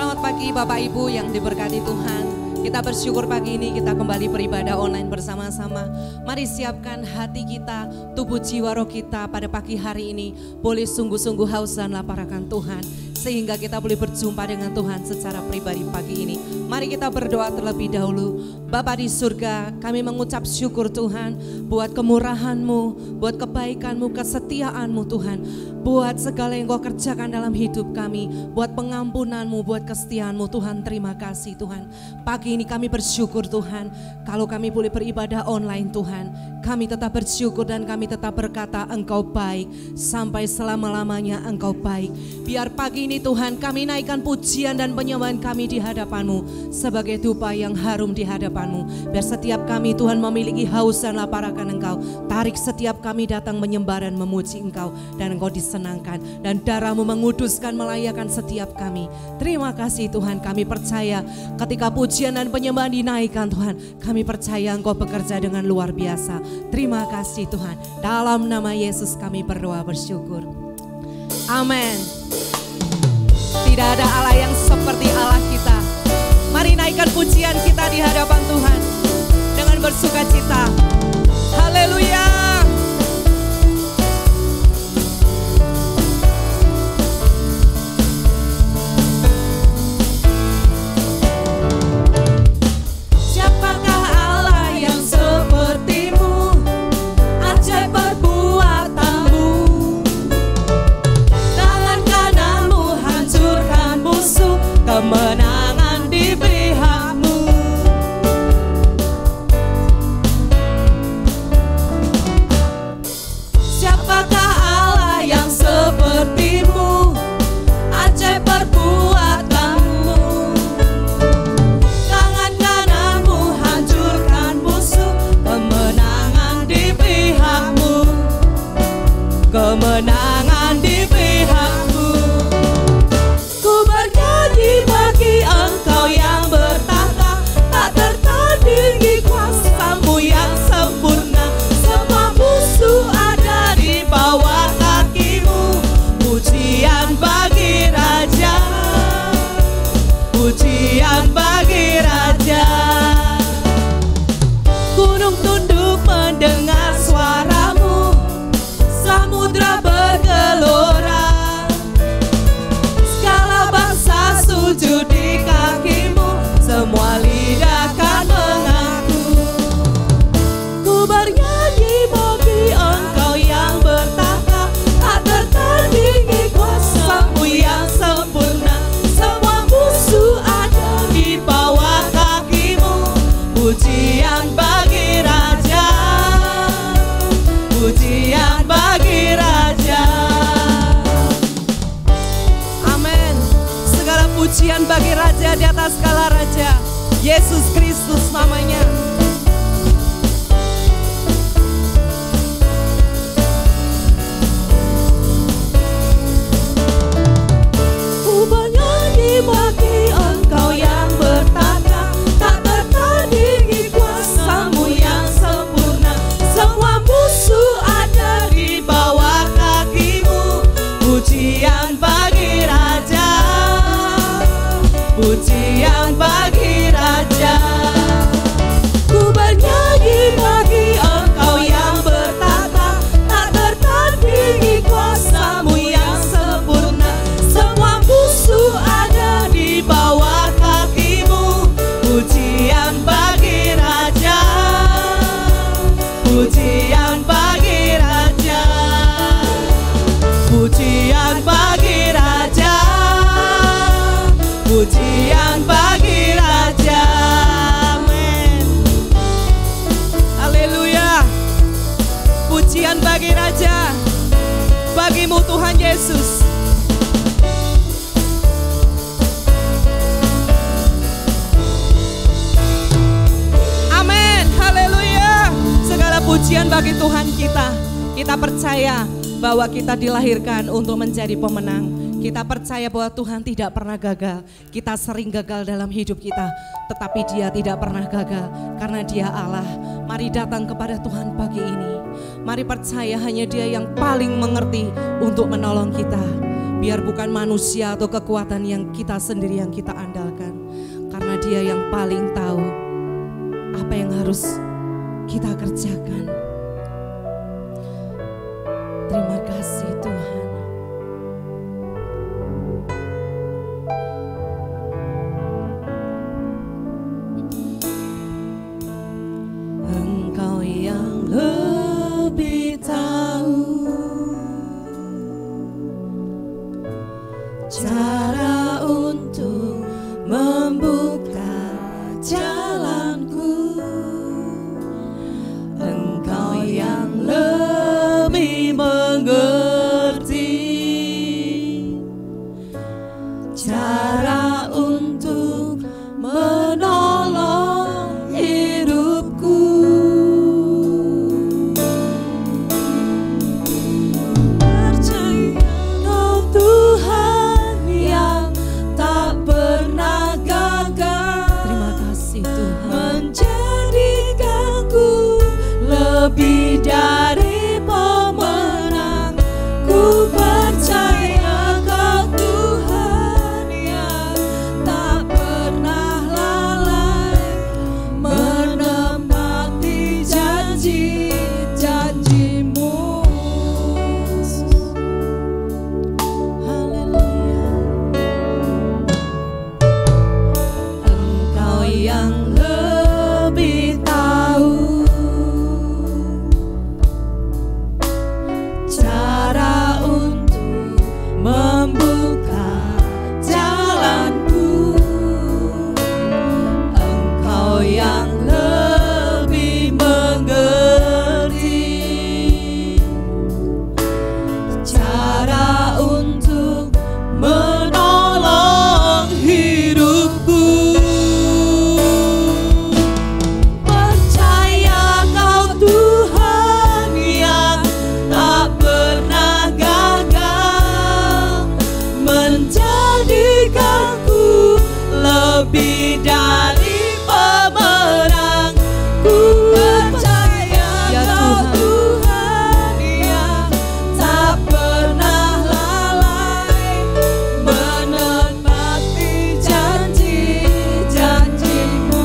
Selamat pagi Bapak Ibu yang diberkati Tuhan. Kita bersyukur pagi ini kita kembali beribadah online bersama-sama. Mari siapkan hati kita, tubuh jiwa roh kita pada pagi hari ini. Boleh sungguh-sungguh haus dan lapar akan Tuhan. Sehingga kita boleh berjumpa dengan Tuhan secara pribadi pagi ini. Mari kita berdoa terlebih dahulu. Bapa di surga, kami mengucap syukur Tuhan buat kemurahan-Mu, buat kebaikan-Mu, kesetiaan-Mu Tuhan. Buat segala yang Kau kerjakan dalam hidup kami, buat pengampunan-Mu, buat kesetiaan-Mu Tuhan. Terima kasih Tuhan. Pagi ini kami bersyukur Tuhan, kalau kami boleh beribadah online Tuhan, kami tetap bersyukur dan kami tetap berkata Engkau baik, sampai selama-lamanya Engkau baik. Biar pagi ini Tuhan kami naikkan pujian dan penyembahan kami di hadapan-Mu sebagai dupa yang harum di hadapan-Mu. Biar setiap kami Tuhan memiliki haus dan lapar akan Engkau. Tarik setiap kami datang menyembah dan memuji Engkau, dan Engkau disenangkan, dan darah-Mu menguduskan, melayakan setiap kami. Terima kasih Tuhan, kami percaya ketika pujian dan penyembahan dinaikkan Tuhan, kami percaya Engkau bekerja dengan luar biasa. Terima kasih Tuhan, dalam nama Yesus kami berdoa bersyukur. Amin. Tidak ada Allah yang seperti Allah kita. Mari naikkan pujian kita di hadapan Tuhan dengan bersukacita. Haleluya. Kemenangan diberi hak-Mu. Siapakah Allah yang seperti-Mu? Ajaib perbuatan-Mu. Tangan kanan-Mu hancurkan musuh. Kemenangan diberi hak-Mu. Kemenangan diberi hak-Mu. Bagi Engkau yang bertahta, tak tertandingi kuasa-Mu yang sempurna. Semua musuh ada di bawah kaki-Mu. Pujian bagi Raja, pujian bagi Raja. Gunung tunduk mendengar suara-Mu, samudra bergelora. Sujud di kaki-Mu, semua lidah kan mengaku. Ku bernyanyi bagi Engkau yang bertahta, tak tertandingi kuasa-Mu yang sempurna. Semua musuh ada di bawah kaki-Mu. Pujian bagi Raja, pujian bagi Raja. Pujian bagi Raja di atas segala Raja, Yesus Kristus namanya. Ku bernyanyi bagi Engkau yang bertahta, tak tertandingi kuasa-Mu yang sempurna. Semua musuh ada di bawah kaki-Mu. Pujian bagi Raja, pujian bagi Raja. Ku bernyanyi bagi Engkau yang bertahta, tak tertandingi kuasa-Mu yang sempurna. Semua musuh ada di bawah kaki-Mu. Pujian bagi Raja, pujian bagi Raja, pujian bagi Raja, pujian bagi Raja. Amin. Haleluya. Pujian bagi Raja, bagi-Mu Tuhan Yesus. Amin. Haleluya. Segala pujian bagi Tuhan kita. Kita percaya bahwa kita dilahirkan untuk menjadi pemenang. Kita percaya bahwa Tuhan tidak pernah gagal. Kita sering gagal dalam hidup kita, tetapi Dia tidak pernah gagal karena Dia Allah. Mari datang kepada Tuhan pagi ini. Mari percaya hanya Dia yang paling mengerti untuk menolong kita. Biar bukan manusia atau kekuatan yang kita sendiri yang kita andalkan, karena Dia yang paling tahu apa yang harus kita kerjakan. Terima kasih Tuhan. Engkau yang lebih tahu cara untuk membuka jalanku. Engkau yang lebih mengerti cara untuk menolong hidupku. Percaya Kau Tuhan yang tak pernah gagal. Terima kasih Tuhan. Menjadikanku lebih dari pemenang. Ku percaya Kau Tuhan yang tak pernah lalai menepati janji-janji-Mu. Haleluya. Engkau yang lebih tahu cara untuk membuka jalanku. Engkau yang lebih mengerti cara untuk menolong hidupku. Percaya Kau Tuhan yang tak pernah gagal, menjadikanku lebih dari pemenang. Ku percaya Kau Tuhan yang tak pernah lalai menepati janji-janji-Mu.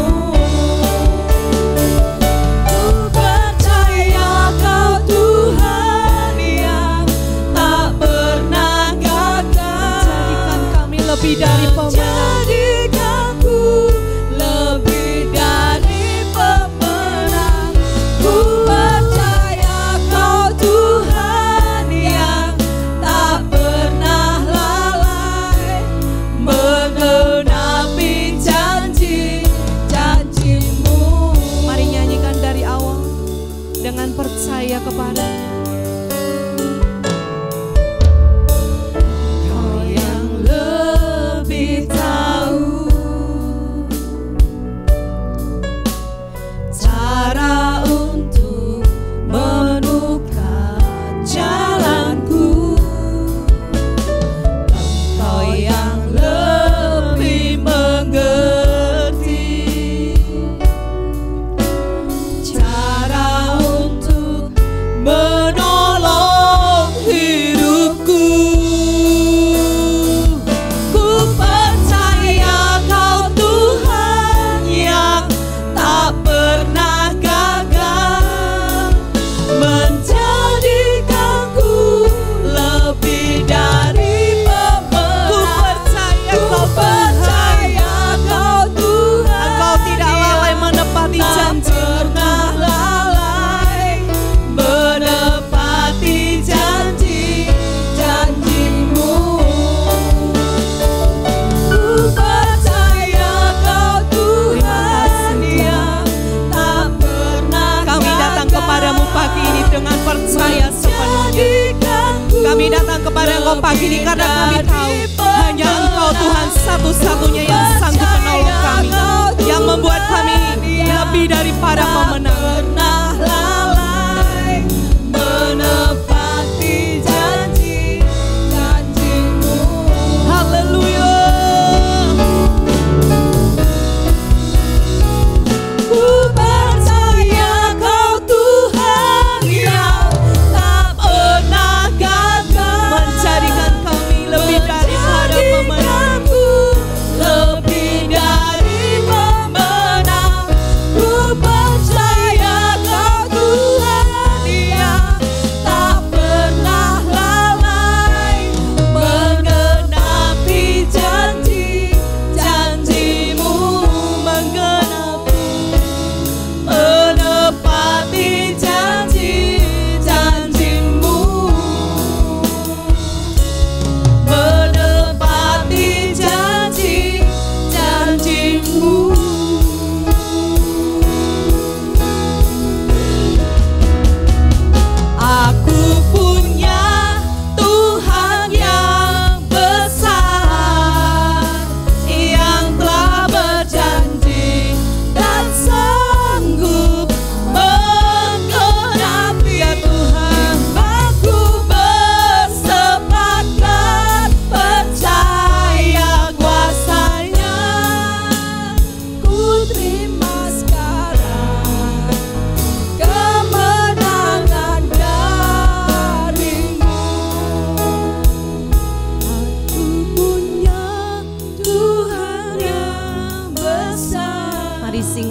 Ku percaya Kau Tuhan yang tak pernah gagal, jadikan kami lebih dari pemenang. Jadikanku lebih dari pemenang. Ku percaya Kau Tuhan yang tak pernah lalai menggenapi janji-janji-Mu. Mari nyanyikan dari awal dengan percaya kepada Kau yang lebih tahu cara untuk membuka jalanku. Engkau yang lebih mengerti cara untuk menolong hidupku. Ku percaya Kau Tuhan yang tak pernah gagal, menjadikanku lebih dari pemenang. Ku percaya Kau Tuhan, Engkau tidak lalai menepati janji. Pernah lalai menepati janji-janji-Mu. Ku percaya Kau Tuhan yang tak pernah gagal. Kami datang kepadamu pagi ini dengan percaya sepenuhnya. Kami datang kepada Engkau pagi ini karena kami tahu hanya Engkau Tuhan satu-satunya yang sanggup menolong kami, yang membuat kami lebih daripada pemenang. Pernah lalai menepati janji-janji-Mu. Haleluya. Ku percaya Kau Tuhan yang tak pernah gagal, menjadikan kami lebih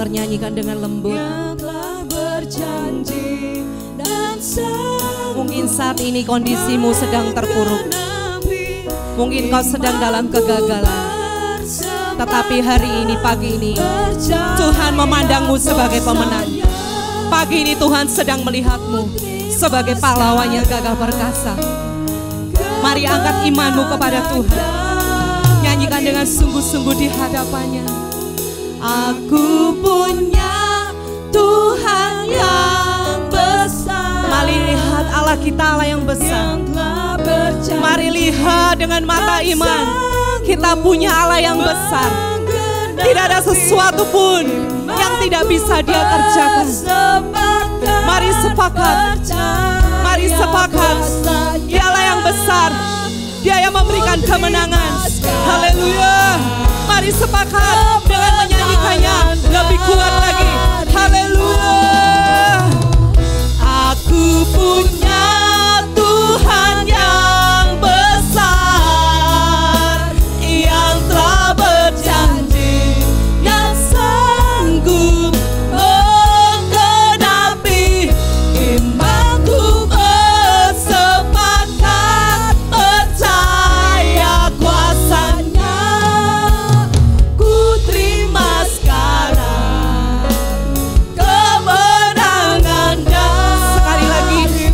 dengar nyanyikan dengan lembut. Yang telah berjanji dan Mungkin saat ini kondisimu sedang terpuruk. Mungkin kau sedang dalam kegagalan. Tetapi hari ini, pagi ini, Tuhan memandangmu sebagai pemenang. Pagi ini Tuhan sedang melihatmu sebagai pahlawan yang gagah perkasa. Mari angkat imanmu kepada Tuhan. Nyanyikan dengan sungguh-sungguh di hadapannya. Aku punya Tuhan yang besar. Mari lihat Allah kita, Allah yang besar. Mari lihat dengan mata iman. Kita punya Allah yang besar. Tidak ada sesuatu pun yang tidak bisa Dia kerjakan. Mari sepakat. Mari sepakat. Dialah yang besar. Dia yang memberikan kemenangan. Haleluya. Mari sepakat dengan menyanyikannya lebih kuat lagi. Haleluya. Aku punya Tuhan yang besar, yang telah berjanji dan sanggup menggenapi imanku. Bersepakat percaya kuasanya, ku terima sekarang kemenangan. Sekali lagi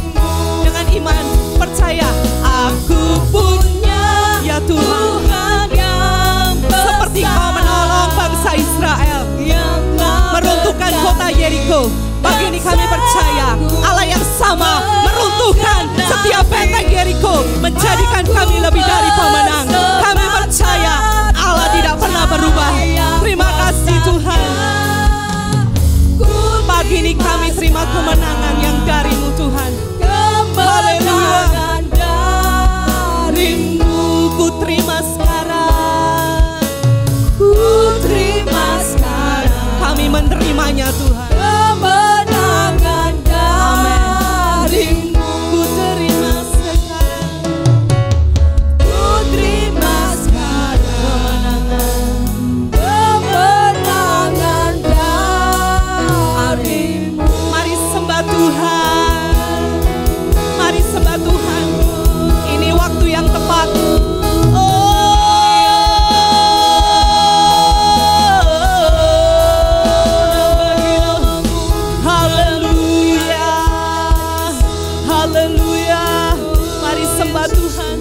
dengan iman percaya, aku punya ya Tuhan yang besar. Seperti Kau menolong bangsa Israel meruntuhkan kota Yeriko, pagi ini kami percaya Allah yang sama meruntuhkan setiap benteng Yeriko, menjadikan kami lebih dari pemenang. Kami percaya Allah tidak pernah berubah. Terima kasih Tuhan. Pagi ini kami terima kemenangan yang dari-Mu Tuhan. Haleluya. Darimu ku terima sekarang. Ku terima sekarang. Kami menerimanya Tuhan. Kemenangan darimu ku terima sekarang. Ku terima sekarang. Kemenangan darimu. Mari sembah Tuhan. Mari sembah Tuhan. Ini waktu yang tepat. Haleluya. Haleluya. Mari sembah Tuhan.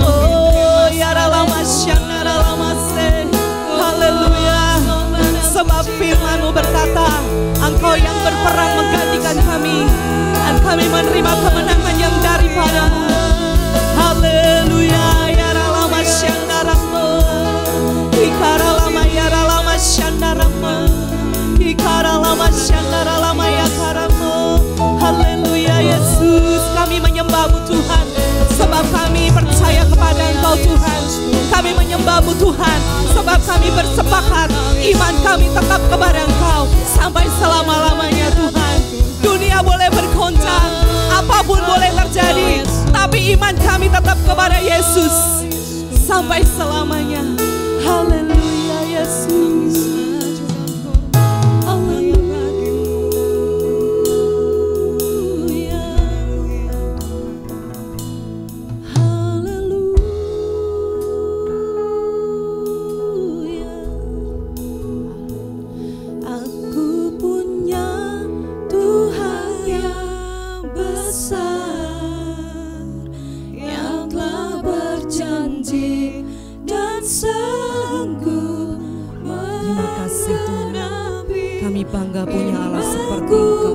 Oh, ya ralama syangara lamase. Haleluya. Sebab firman-Mu berkata, Engkau yang berperang menggantikan kami, dan kami menerima kemenangan yang daripada-Mu. Haleluya. Ya ralama syandarama. Ikara lama ya ralama syandarama. Ikara lama syandarama ya karamo. Haleluya Yesus. Kami menyembah-Mu Tuhan, sebab kami percaya kepada Engkau Tuhan. Kami menyembah-Mu Tuhan, sebab kami bersepakat iman kami tetap kepada Engkau sampai selama-lamanya Tuhan. Dunia boleh bergoncang, apapun boleh terjadi, tapi iman kami tetap kepada Yesus sampai selamanya. Haleluya Yesus. Bangga punya Allah seperti Engkau.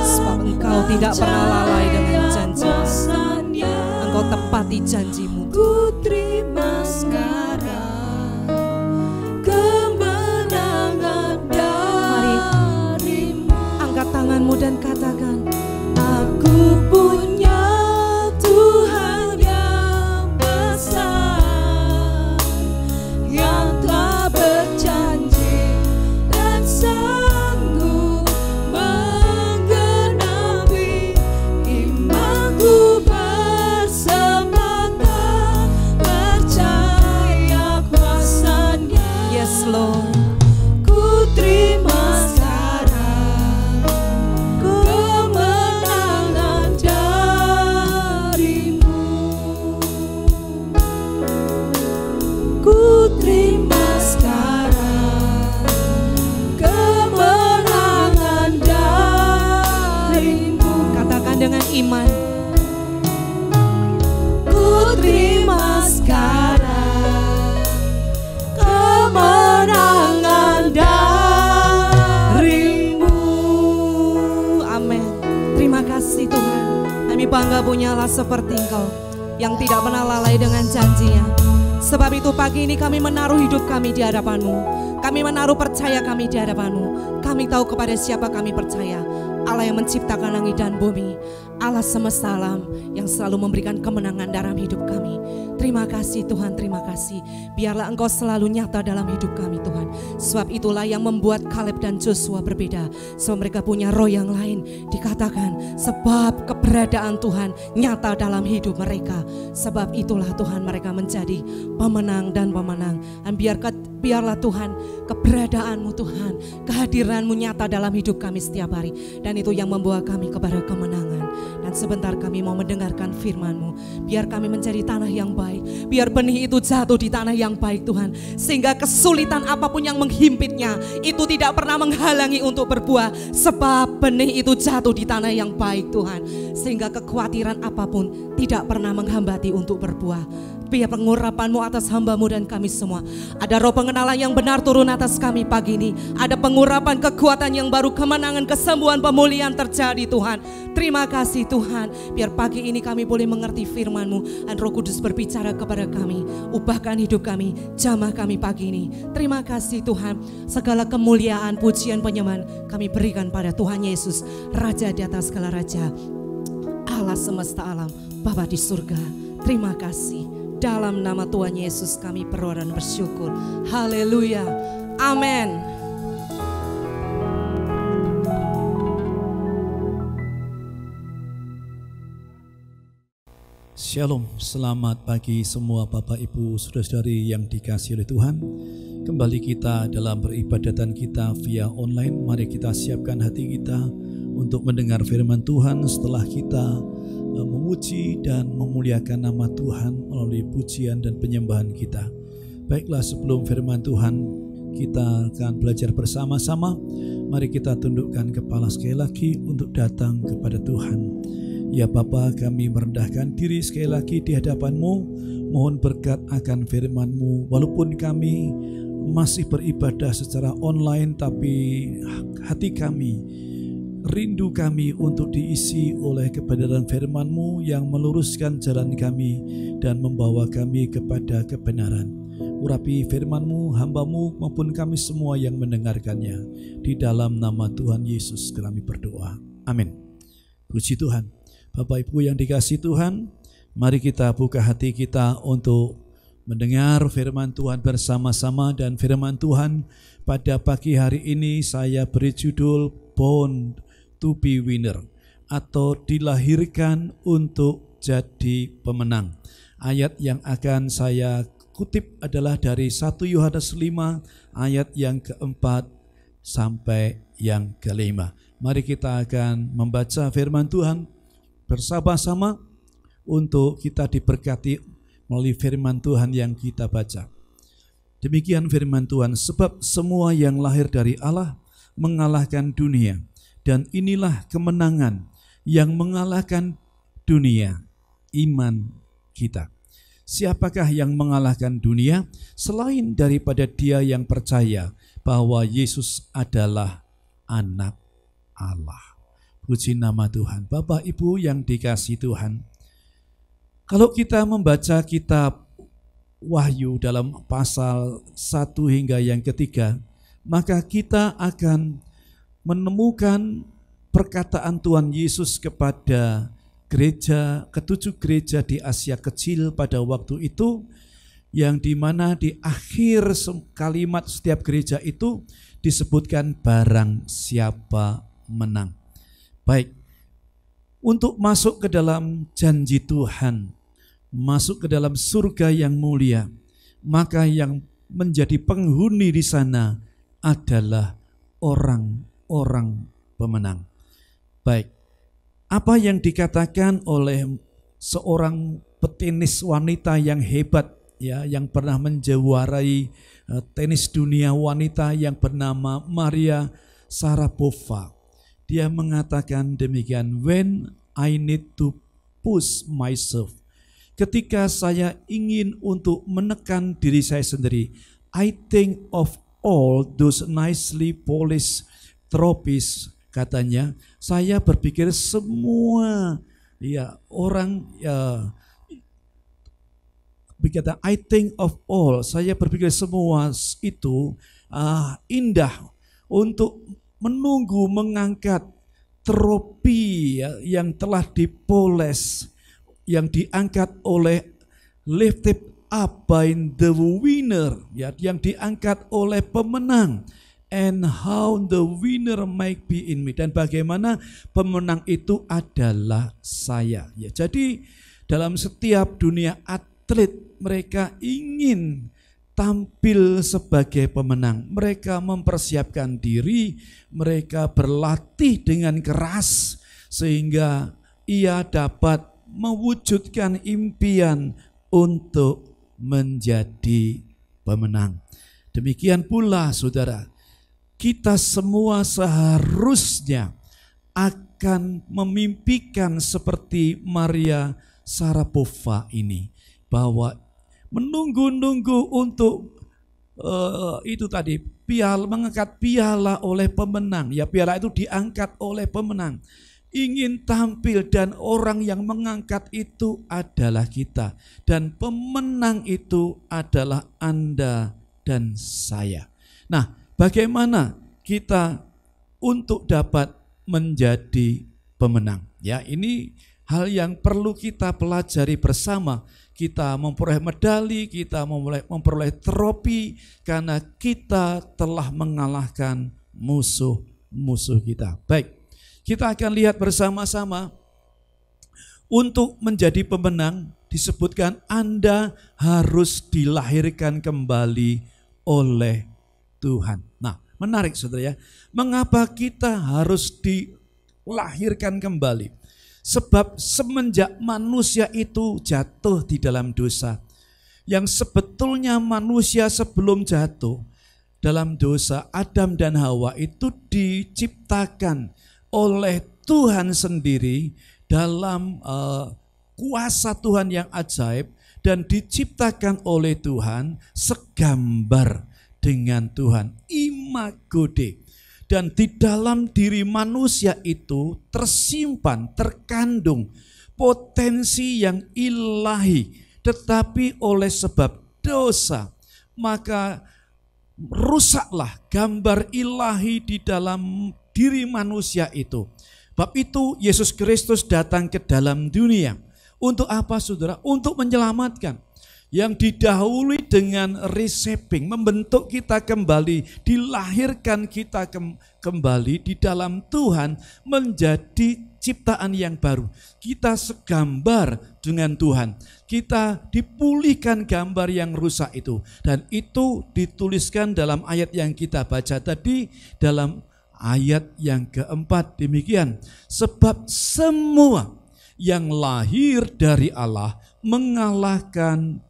Sebab Engkau tidak pernah lalai dengan janji-Mu. Engkau tepati janji-Mu. Ku terima sekarang kemenangan darimu. Mari angkat tanganmu dan katakan, aku punya Tuhan yang besar, yang telah berjanji sanggup menggenapi imanku. Bersepakat percaya kuasanya, iman. Ku terima sekarang kemenangan darimu. Amin. Terima kasih Tuhan. Kami bangga punya Allah seperti Engkau yang tidak pernah lalai dengan janjinya. Sebab itu pagi ini kami menaruh hidup kami di hadapan-Mu. Kami menaruh percaya kami di hadapan-Mu. Kami tahu kepada siapa kami percaya. Allah yang menciptakan langit dan bumi, Allah semesta alam yang selalu memberikan kemenangan dalam hidup kami. Terima kasih Tuhan, terima kasih. Biarlah Engkau selalu nyata dalam hidup kami Tuhan. Sebab itulah yang membuat Kaleb dan Joshua berbeda. Sebab mereka punya roh yang lain. Dikatakan sebab keberadaan Tuhan nyata dalam hidup mereka. Sebab itulah Tuhan mereka menjadi pemenang dan pemenang. Dan biarlah Tuhan keberadaan-Mu Tuhan, kehadiran-Mu nyata dalam hidup kami setiap hari. Dan itu yang membawa kami kepada kemenangan. Dan sebentar kami mau mendengarkan firman-Mu. Biar kami menjadi tanah yang baik. Biar benih itu jatuh di tanah yang baik Tuhan. Sehingga kesulitan apapun yang menghimpitnya itu tidak pernah menghalangi untuk berbuah. Sebab benih itu jatuh di tanah yang baik Tuhan. Sehingga kekhawatiran apapun tidak pernah menghambati untuk berbuah. Biar pengurapan-Mu atas hamba-Mu dan kami semua. Ada roh pengenalan yang benar turun atas kami pagi ini. Ada pengurapan kekuatan yang baru, kemenangan, kesembuhan, pemulihan terjadi Tuhan. Terima kasih Tuhan. Biar pagi ini kami boleh mengerti firman-Mu. Dan Roh Kudus berbicara kepada kami. Ubahkan hidup kami, jamah kami pagi ini. Terima kasih Tuhan. Segala kemuliaan, pujian, penyembahan kami berikan pada Tuhan Yesus, Raja di atas segala raja, Allah semesta alam, Bapa di surga. Terima kasih. Dalam nama Tuhan Yesus kami berdoa dan bersyukur. Haleluya. Amin. Shalom, selamat pagi semua Bapak Ibu Saudara-saudari yang dikasihi oleh Tuhan. Kembali kita dalam peribadatan kita via online. Mari kita siapkan hati kita untuk mendengar firman Tuhan setelah kita memuji dan memuliakan nama Tuhan melalui pujian dan penyembahan kita. Baiklah, sebelum firman Tuhan kita akan belajar bersama-sama. Mari kita tundukkan kepala sekali lagi untuk datang kepada Tuhan. Ya Bapa, kami merendahkan diri sekali lagi di hadapan-Mu. Mohon berkat akan firman-Mu. Walaupun kami masih beribadah secara online, tapi hati kami, rindu kami untuk diisi oleh kebenaran firman-Mu yang meluruskan jalan kami dan membawa kami kepada kebenaran. Urapi firman-Mu, hamba-Mu maupun kami semua yang mendengarkannya. Di dalam nama Tuhan Yesus kami berdoa. Amin. Puji Tuhan. Bapak Ibu yang dikasihi Tuhan, mari kita buka hati kita untuk mendengar firman Tuhan bersama-sama. Dan firman Tuhan pada pagi hari ini saya beri judul Born to be winner, atau dilahirkan untuk jadi pemenang. Ayat yang akan saya kutip adalah dari 1 Yohanes 5 ayat yang keempat sampai yang kelima. Mari kita akan membaca firman Tuhan bersama-sama untuk kita diberkati melalui firman Tuhan yang kita baca. Demikian firman Tuhan, sebab semua yang lahir dari Allah mengalahkan dunia. Dan inilah kemenangan yang mengalahkan dunia, iman kita. Siapakah yang mengalahkan dunia selain daripada dia yang percaya bahwa Yesus adalah anak Allah. Puji nama Tuhan. Bapak Ibu yang dikasihi Tuhan, kalau kita membaca kitab Wahyu dalam pasal 1 hingga yang ketiga, maka kita akan menemukan perkataan Tuhan Yesus kepada gereja, ketujuh gereja di Asia Kecil pada waktu itu, yang dimana di akhir kalimat setiap gereja itu disebutkan barang siapa menang. Baik, untuk masuk ke dalam janji Tuhan, masuk ke dalam surga yang mulia, maka yang menjadi penghuni di sana adalah orang-orang pemenang. Baik, apa yang dikatakan oleh seorang petenis wanita yang hebat, ya, yang pernah menjuarai tenis dunia wanita yang bernama Maria Sharapova. Dia mengatakan demikian, when I need to push myself. Ketika saya ingin untuk menekan diri saya sendiri, I think of all those nicely polished trophies, katanya. Saya berpikir semua orang berkata I think of all, saya berpikir semua itu indah untuk menunggu mengangkat trofi yang telah dipoles, yang diangkat oleh lifted up by the winner, yang diangkat oleh pemenang. And how the winner might be in me, dan bagaimana pemenang itu adalah saya. Jadi dalam setiap dunia atlet, mereka ingin tampil sebagai pemenang. Mereka mempersiapkan diri, mereka berlatih dengan keras sehingga ia dapat mewujudkan impian untuk menjadi pemenang. Demikian pula saudara, kita semua seharusnya akan memimpikan seperti Maria Sharapova ini, bahwa menunggu-nunggu untuk itu tadi mengangkat piala oleh pemenang. Piala itu diangkat oleh pemenang. Ingin tampil, dan orang yang mengangkat itu adalah kita, dan pemenang itu adalah Anda dan saya. Nah, bagaimana kita untuk dapat menjadi pemenang? Ini hal yang perlu kita pelajari bersama. Kita memperoleh medali, kita memperoleh trofi karena kita telah mengalahkan musuh-musuh kita. Baik, kita akan lihat bersama-sama. Untuk menjadi pemenang disebutkan Anda harus dilahirkan kembali oleh Tuhan. Nah, menarik saudara ya. Mengapa kita harus dilahirkan kembali? Sebab semenjak manusia itu jatuh di dalam dosa, yang sebetulnya manusia sebelum jatuh dalam dosa, Adam dan Hawa itu diciptakan oleh Tuhan sendiri dalam kuasa Tuhan yang ajaib, dan diciptakan oleh Tuhan segambar dengan Tuhan, imago Dei. Dan di dalam diri manusia itu terkandung potensi yang ilahi, tetapi oleh sebab dosa maka rusaklah gambar ilahi di dalam diri manusia itu. Bab itu Yesus Kristus datang ke dalam dunia. Untuk apa saudara? Untuk menyelamatkan. Yang didahului dengan reshaping, membentuk kita kembali, dilahirkan kita kembali di dalam Tuhan menjadi ciptaan yang baru. Kita segambar dengan Tuhan. Kita dipulihkan gambar yang rusak itu. Dan itu dituliskan dalam ayat yang kita baca tadi, dalam ayat yang keempat demikian. Sebab semua yang lahir dari Allah mengalahkan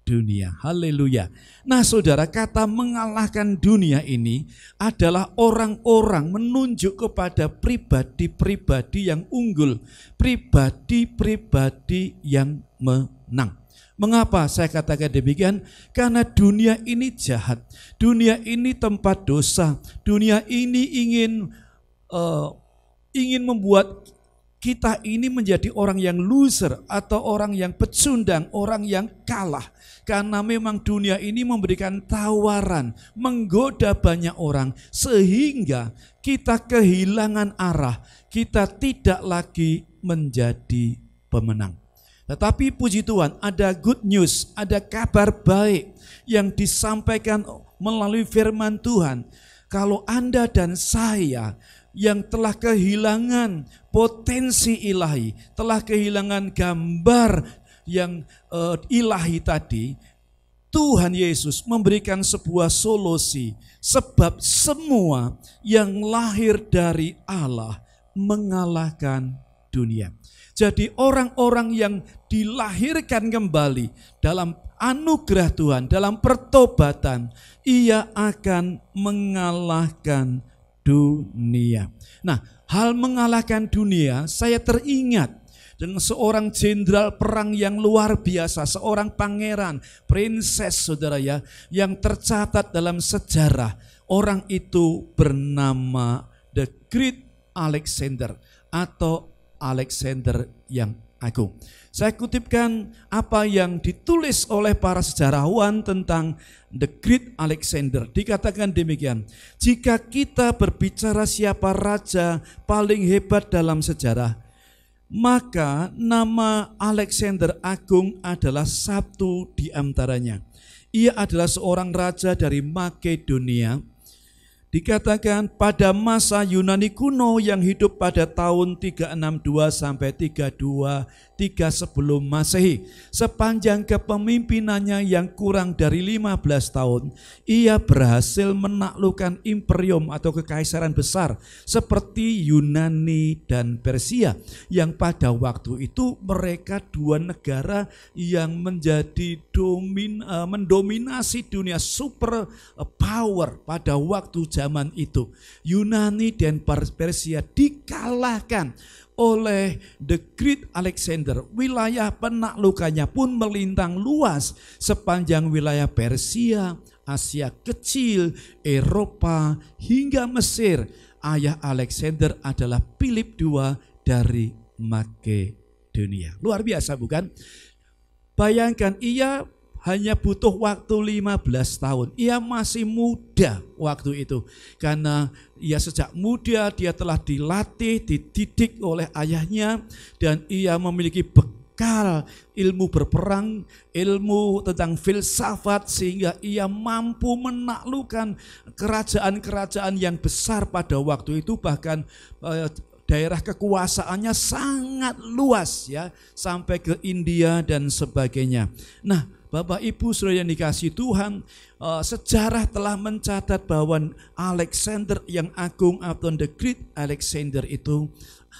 dunia. Haleluya. Nah saudara, kata mengalahkan dunia ini adalah orang-orang menunjuk kepada pribadi-pribadi yang unggul, pribadi-pribadi yang menang. Mengapa saya katakan demikian? Karena dunia ini jahat, dunia ini tempat dosa, dunia ini ingin membuat kita ini menjadi orang yang loser atau orang yang pecundang, orang yang kalah. Karena memang dunia ini memberikan tawaran, menggoda banyak orang, sehingga kita kehilangan arah, kita tidak lagi menjadi pemenang. Tetapi puji Tuhan, ada good news, ada kabar baik yang disampaikan melalui firman Tuhan. Kalau Anda dan saya yang telah kehilangan potensi ilahi, telah kehilangan gambar yang ilahi tadi, Tuhan Yesus memberikan sebuah solusi. Sebab semua yang lahir dari Allah mengalahkan dunia. Jadi orang-orang yang dilahirkan kembali dalam anugerah Tuhan, dalam pertobatan, ia akan mengalahkan dunia. Nah, hal mengalahkan dunia, saya teringat dengan seorang jenderal perang yang luar biasa, seorang pangeran, princess saudara ya, yang tercatat dalam sejarah. Orang itu bernama The Great Alexander atau Alexander yang Agung. Saya kutipkan apa yang ditulis oleh para sejarawan tentang The Great Alexander. Dikatakan demikian, jika kita berbicara siapa raja paling hebat dalam sejarah, maka nama Alexander Agung adalah satu di antaranya. Ia adalah seorang raja dari Makedonia. Dikatakan pada masa Yunani kuno yang hidup pada tahun 362 sampai 323 sebelum Masehi. Sepanjang kepemimpinannya yang kurang dari 15 tahun, ia berhasil menaklukkan imperium atau kekaisaran besar seperti Yunani dan Persia, yang pada waktu itu mereka dua negara yang menjadi mendominasi dunia, super power pada waktu zaman itu. Yunani dan Persia dikalahkan oleh The Great Alexander. Wilayah penaklukannya pun melintang luas sepanjang wilayah Persia, Asia Kecil, Eropa hingga Mesir. Ayah Alexander adalah Philip II dari Makedonia. Luar biasa bukan? Bayangkan, ia hanya butuh waktu 15 tahun. Ia masih muda waktu itu. Karena ia sejak muda dia telah dilatih, dididik oleh ayahnya. Dan ia memiliki bekal ilmu berperang, ilmu tentang filsafat, sehingga ia mampu menaklukkan kerajaan-kerajaan yang besar pada waktu itu. Bahkan daerah kekuasaannya sangat luas ya, sampai ke India dan sebagainya. Nah, Bapak Ibu Saudara yang dikasihi Tuhan, sejarah telah mencatat bahwa Alexander yang Agung atau The Great Alexander itu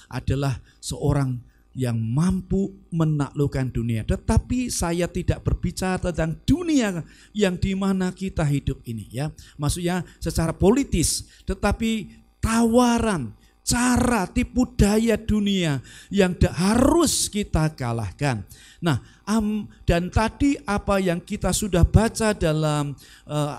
adalah seorang yang mampu menaklukkan dunia. Tetapi saya tidak berbicara tentang dunia yang di mana kita hidup ini ya. Maksudnya secara politis, tetapi tawaran, cara tipu daya dunia yang harus kita kalahkan. Nah, dan tadi apa yang kita sudah baca dalam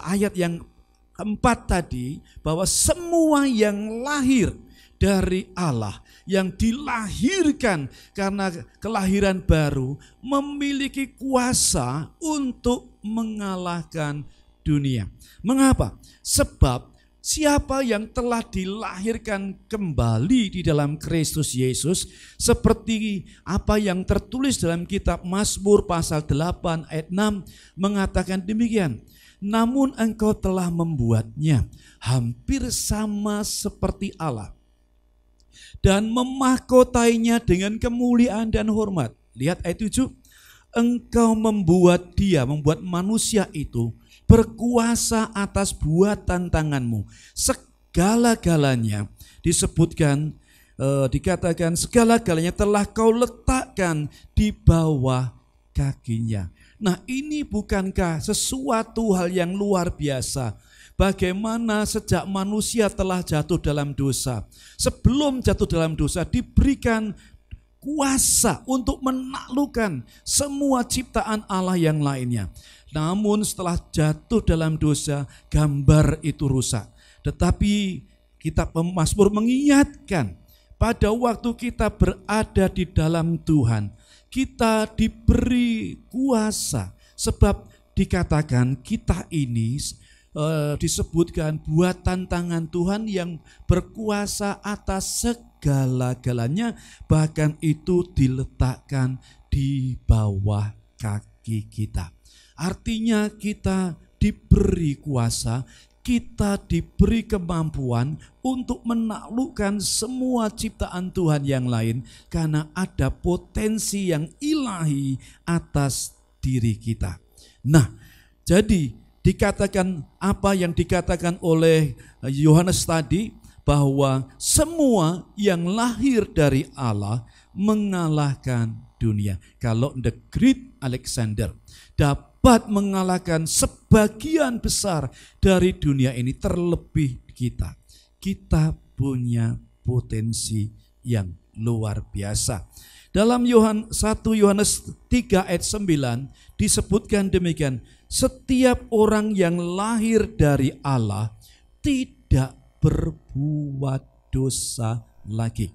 ayat yang keempat tadi, bahwa semua yang lahir dari Allah, yang dilahirkan karena kelahiran baru, memiliki kuasa untuk mengalahkan dunia. Mengapa? Sebab siapa yang telah dilahirkan kembali di dalam Kristus Yesus, seperti apa yang tertulis dalam kitab Mazmur pasal 8 ayat 6 mengatakan demikian, namun engkau telah membuatnya hampir sama seperti Allah dan memahkotainya dengan kemuliaan dan hormat. Lihat ayat 7, engkau membuat manusia itu berkuasa atas buatan tanganmu. Segala-galanya disebutkan, dikatakan segala-galanya telah kau letakkan di bawah kakinya. Nah, ini bukankah sesuatu hal yang luar biasa? Bagaimana sejak manusia telah jatuh dalam dosa, sebelum jatuh dalam dosa diberikan kuasa untuk menaklukkan semua ciptaan Allah yang lainnya. Namun setelah jatuh dalam dosa, gambar itu rusak. Tetapi kitab Mazmur mengingatkan, pada waktu kita berada di dalam Tuhan, kita diberi kuasa. Sebab dikatakan kita ini disebutkan buatan tangan Tuhan yang berkuasa atas segala-galanya, bahkan itu diletakkan di bawah kaki kita. Artinya kita diberi kuasa, kita diberi kemampuan untuk menaklukkan semua ciptaan Tuhan yang lain, karena ada potensi yang ilahi atas diri kita. Nah, jadi dikatakan apa yang dikatakan oleh Yohanes tadi, bahwa semua yang lahir dari Allah mengalahkan dunia. Kalau The Great Alexander dapat mengalahkan sebagian besar dari dunia ini, terlebih kita punya potensi yang luar biasa. Dalam 1 Yohanes 3 ayat 9 disebutkan demikian, setiap orang yang lahir dari Allah tidak berbuat dosa lagi.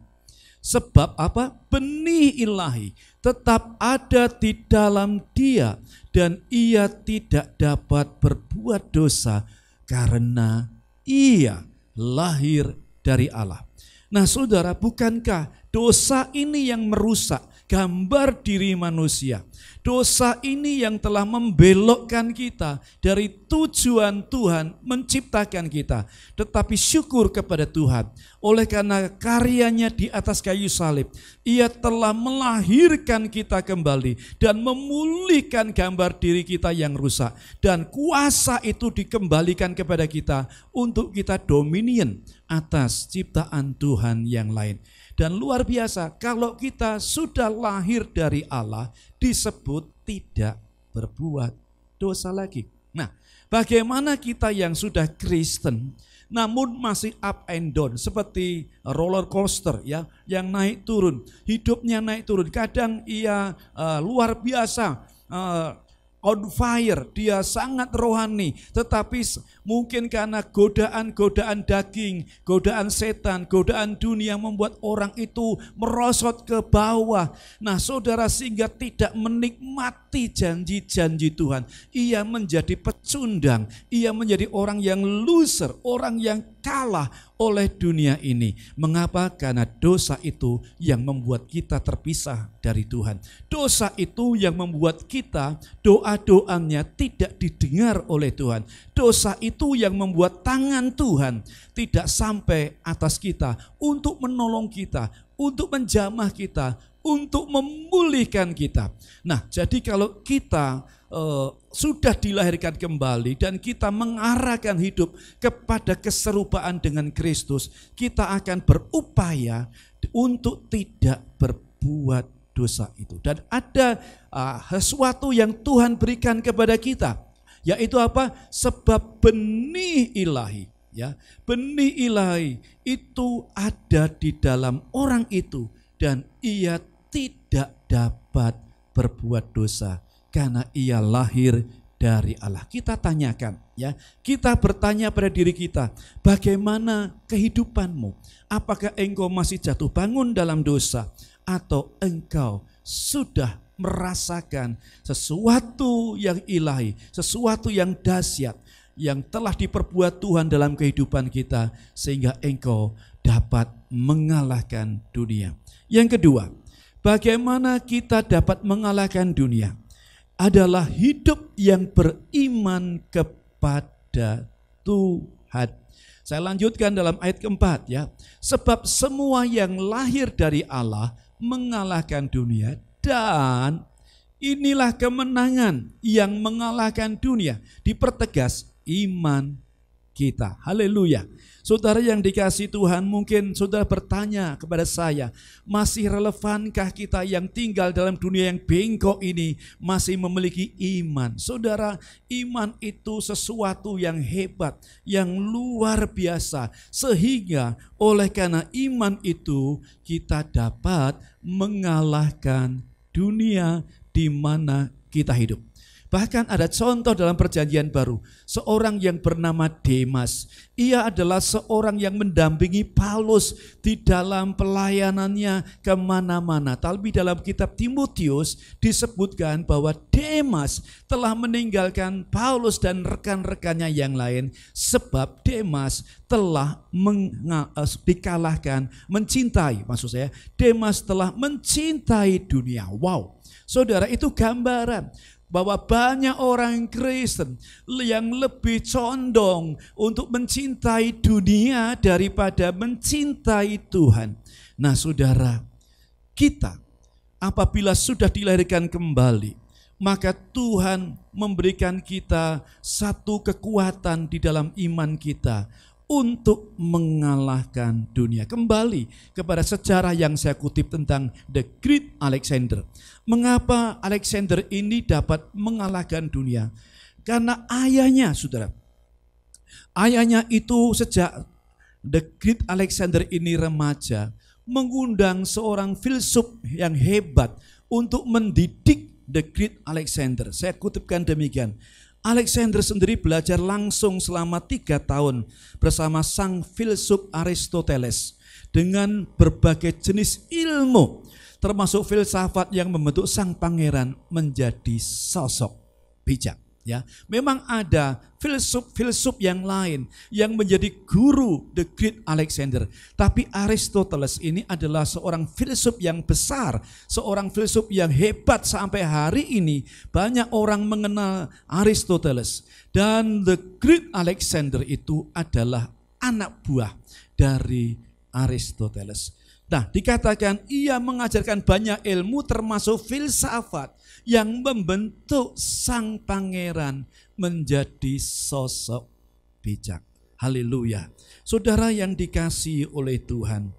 Sebab apa? Benih ilahi tetap ada di dalam dia dan ia tidak dapat berbuat dosa karena ia lahir dari Allah. Nah saudara, bukankah dosa ini yang merusak gambar diri manusia? Dosa ini yang telah membelokkan kita dari tujuan Tuhan menciptakan kita. Tetapi syukur kepada Tuhan, oleh karena karyanya di atas kayu salib, Ia telah melahirkan kita kembali dan memulihkan gambar diri kita yang rusak. Dan kuasa itu dikembalikan kepada kita untuk kita dominion atas ciptaan Tuhan yang lain. Dan luar biasa, kalau kita sudah lahir dari Allah, disebut tidak berbuat dosa lagi. Nah, bagaimana kita yang sudah Kristen, namun masih up and down, seperti roller coaster ya, yang naik turun, hidupnya naik turun. Kadang ia luar biasa, on fire, dia sangat rohani, tetapi mungkin karena godaan-godaan daging, godaan setan, godaan dunia membuat orang itu merosot ke bawah. Nah saudara, sehingga tidak menikmati janji-janji Tuhan. Ia menjadi pecundang, ia menjadi orang yang loser, orang yang kalah oleh dunia ini. Mengapa? Karena dosa itu yang membuat kita terpisah dari Tuhan. Dosa itu yang membuat kita doa-doanya tidak didengar oleh Tuhan. Dosa itu yang membuat tangan Tuhan tidak sampai atas kita untuk menolong kita, untuk menjamah kita, untuk memulihkan kita. Nah, jadi kalau kita sudah dilahirkan kembali dan kita mengarahkan hidup kepada keserupaan dengan Kristus, kita akan berupaya untuk tidak berbuat dosa itu. Dan ada sesuatu yang Tuhan berikan kepada kita, yaitu apa? Sebab benih ilahi, ya, benih ilahi itu ada di dalam orang itu dan ia tidak dapat berbuat dosa karena ia lahir dari Allah. Kita tanyakan, ya, kita bertanya pada diri kita, bagaimana kehidupanmu? Apakah engkau masih jatuh bangun dalam dosa atau engkau sudah merasakan sesuatu yang ilahi, sesuatu yang dahsyat yang telah diperbuat Tuhan dalam kehidupan kita sehingga engkau dapat mengalahkan dunia? Yang kedua, bagaimana kita dapat mengalahkan dunia? Adalah hidup yang beriman kepada Tuhan. Saya lanjutkan dalam ayat keempat, ya. Sebab semua yang lahir dari Allah mengalahkan dunia, dan inilah kemenangan yang mengalahkan dunia, dipertegas iman kita. Haleluya. Saudara yang dikasihi Tuhan, mungkin saudara bertanya kepada saya, masih relevankah kita yang tinggal dalam dunia yang bengkok ini masih memiliki iman? Saudara, iman itu sesuatu yang hebat, yang luar biasa, sehingga oleh karena iman itu kita dapat mengalahkan dunia di mana kita hidup. Bahkan ada contoh dalam perjanjian baru, seorang yang bernama Demas. Ia adalah seorang yang mendampingi Paulus di dalam pelayanannya kemana-mana. Tapi dalam kitab Timotius disebutkan bahwa Demas telah meninggalkan Paulus dan rekan-rekannya yang lain, sebab Demas telah dikalahkan, mencintai, maksud saya, Demas telah mencintai dunia. Wow, saudara, itu gambaran bahwa banyak orang Kristen yang lebih condong untuk mencintai dunia daripada mencintai Tuhan. Nah saudara, kita apabila sudah dilahirkan kembali, maka Tuhan memberikan kita satu kekuatan di dalam iman kita untuk mengalahkan dunia. Kembali kepada sejarah yang saya kutip tentang The Great Alexander. Mengapa Alexander ini dapat mengalahkan dunia? Karena ayahnya, saudara, ayahnya itu sejak The Great Alexander ini remaja, mengundang seorang filsuf yang hebat untuk mendidik The Great Alexander. Saya kutipkan demikian. Alexander sendiri belajar langsung selama 3 tahun bersama sang filsuf Aristoteles dengan berbagai jenis ilmu, termasuk filsafat yang membentuk sang pangeran menjadi sosok bijak. Ya, memang ada filsuf-filsuf yang lain yang menjadi guru The Great Alexander. Tapi Aristoteles ini adalah seorang filsuf yang besar, seorang filsuf yang hebat sampai hari ini. Banyak orang mengenal Aristoteles. Dan The Great Alexander itu adalah anak buah dari Aristoteles. Nah, dikatakan ia mengajarkan banyak ilmu termasuk filsafat yang membentuk sang pangeran menjadi sosok bijak. Haleluya. Saudara yang dikasihi oleh Tuhan,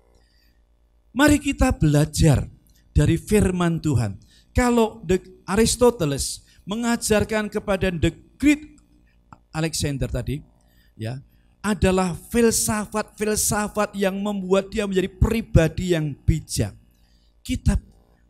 mari kita belajar dari firman Tuhan. Kalau Aristoteles mengajarkan kepada The Great Alexander tadi, ya, adalah filsafat-filsafat yang membuat dia menjadi pribadi yang bijak. Kitab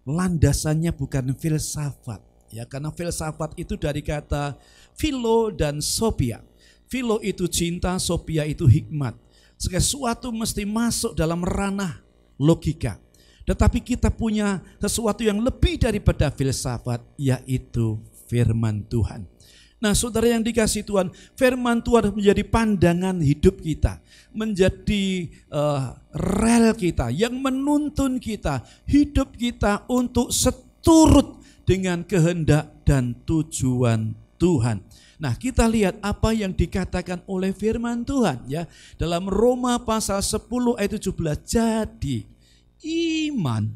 landasannya bukan filsafat, ya, karena filsafat itu dari kata philo dan sophia. Philo itu cinta, sophia itu hikmat. Sesuatu mesti masuk dalam ranah logika. Tetapi kita punya sesuatu yang lebih daripada filsafat, yaitu firman Tuhan. Nah, saudara yang dikasihi Tuhan, firman Tuhan menjadi pandangan hidup kita, menjadi rel kita yang menuntun kita, hidup kita untuk seturut dengan kehendak dan tujuan Tuhan. Nah, kita lihat apa yang dikatakan oleh firman Tuhan, ya, dalam Roma pasal 10 ayat 17. Jadi iman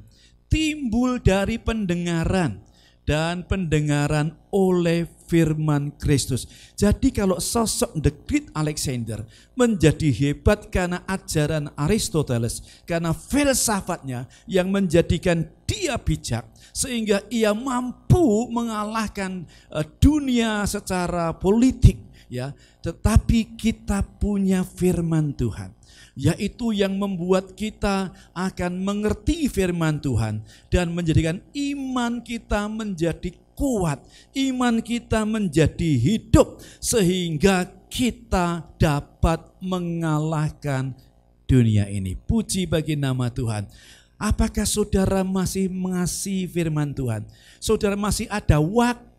timbul dari pendengaran, dan pendengaran oleh firman Kristus. Jadi kalau sosok The Great Alexander menjadi hebat karena ajaran Aristoteles, karena filsafatnya yang menjadikan dia bijak, sehingga ia mampu mengalahkan dunia secara politik, ya. Tetapi kita punya firman Tuhan, yaitu yang membuat kita akan mengerti firman Tuhan dan menjadikan iman kita menjadi kuat, iman kita menjadi hidup, sehingga kita dapat mengalahkan dunia ini. Puji bagi nama Tuhan. Apakah saudara masih mengasihi firman Tuhan? Saudara masih ada waktu